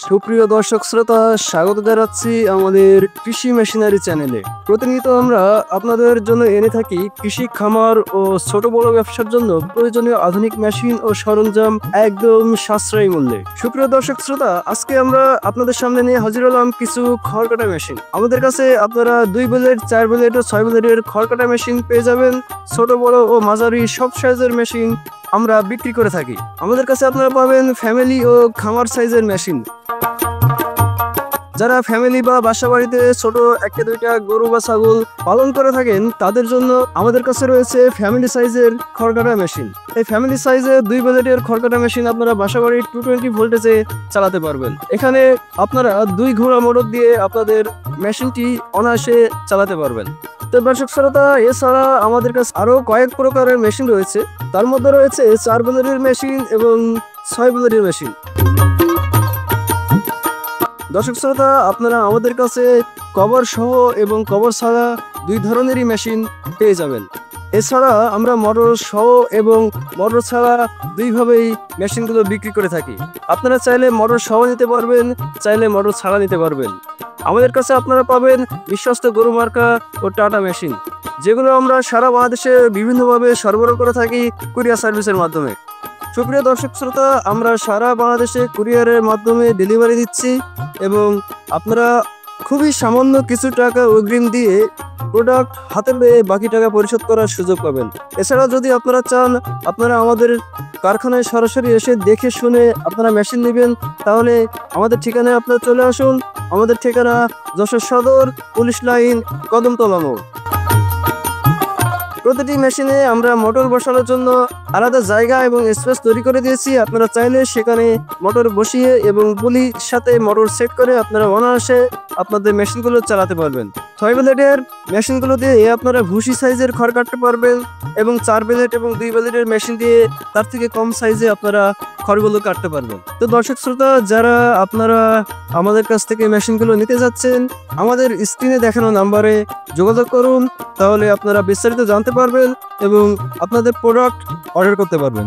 সুপ্রিয় দর্শক শ্রোতা, স্বাগত জানাচ্ছি আমাদের কৃষি মেশিনারি চ্যানেলে। প্রতিনিয়ত আমরা আপনাদের জন্য এনে থাকি কৃষি খামার ও ছোট বড় ব্যবসার জন্য প্রয়োজনীয় আধুনিক মেশিন ও সরঞ্জাম একদম সাশ্রয়ী মূল্যে। সুপ্রিয় দর্শক শ্রোতা, আজকে আমরা আপনাদের সামনে নিয়ে হাজির হলাম কিছু খড় কাটা মেশিন। আমাদের কাছে আপনারা 2 ব্লেড, 4 ব্লেড ও 6 ব্লেডের খড় কাটা মেশিন পেয়ে যাবেন। ছোট বড় ও মাঝারি সব সাইজের মেশিন আমরা বিক্রি করে থাকি। আমাদের কাছে আপনারা পাবেন ফ্যামিলি ও খামার সাইজের মেশিন। যারা ফ্যামিলি বা বাসা বাড়িতে ছোট 1-2টা গরু বা ছাগল পালন করে থাকেন, তাদের জন্য আমাদের কাছে রয়েছে ফ্যামিলি সাইজের খড় কাটা মেশিন। এই ফ্যামিলি সাইজের 2 ব্লেডের খড় কাটা মেশিন আপনারা বাসা বাড়ির 220 ভোল্টেজে চালাতে পারবেন। এখানে আপনারা 2 ঘোড়া মোটর দিয়ে আপনাদের মেশিনটি অনায়াসে চালাতে পারবেন। তো দর্শক শ্রোতা, এছাড়া আমাদের কাছে আরো কয়েক প্রকারের মেশিন রয়েছে। তার মধ্যে রয়েছে 4 ব্লেডের মেশিন এবং 6 ব্লেডের মেশিন। দর্শক শ্রোতা, আপনারা আমাদের কাছে কভার সহ এবং কভার ছাড়া 2 ধরনেরই মেশিন পেয়ে যাবেন। এছাড়া আমরা মোটর সহ এবং মোটর ছাড়া 2 ভাবেই মেশিনগুলো বিক্রি করে থাকি। আপনারা চাইলে মোটর সহ নিতে পারবেন, চাইলে মোটর ছাড়া নিতে পারবেন। আমাদের কাছে আপনারা পাবেন বিশ্বস্ত গরু মার্কা ও টাটা মেশিন, যেগুলো আমরা সারা বাংলাদেশে বিভিন্নভাবে সরবরাহ করে থাকি কুরিয়ার সার্ভিসের মাধ্যমে। সুপ্রিয় দর্শক শ্রোতা, আমরা সারা বাংলাদেশে কুরিয়ারের মাধ্যমে ডেলিভারি দিচ্ছি এবং আপনারা খুবই সামান্য কিছু টাকা অগ্রিম দিয়ে প্রোডাক্ট হাতে পেয়ে বাকি টাকা পরিশোধ করার সুযোগ পাবেন। এছাড়া যদি আপনারা চান আপনারা আমাদের কারখানায় সরাসরি এসে দেখে শুনে আপনারা মেশিন নেবেন, তাহলে আমাদের ঠিকানায় আপনারা চলে আসুন। আমাদের ঠিকানা যশোর সদর, পুলিশ লাইন, কদমতলা মোড়। প্রতিটি মেশিনে আমরা মোটর বসানোর জন্য আলাদা জায়গা এবং স্পেস তৈরি করে দিয়েছি। আপনারা চাইলে সেখানে মোটর বসিয়ে এবং পুলির সাথে মোটর সেট করে আপনারা অনায়াসে আপনাদের মেশিনগুলো চালাতে পারবেন। 6 ব্লেডের মেশিনগুলো দিয়ে আপনারা ভুসি সাইজের খড় কাটতে পারবেন এবং 4 ব্লেড এবং 2 ব্লেডের মেশিন দিয়ে তার থেকে কম সাইজে আপনারা খড়গুলো কাটতে পারবেন। তো দর্শক শ্রোতা, যারা আপনারা আমাদের কাছ থেকে মেশিনগুলো নিতে যাচ্ছেন, আমাদের স্ক্রিনে দেখানো নাম্বারে যোগাযোগ করুন, তাহলে আপনারা বিস্তারিত জানতে পারবেন এবং আপনাদের প্রোডাক্ট অর্ডার করতে পারবেন।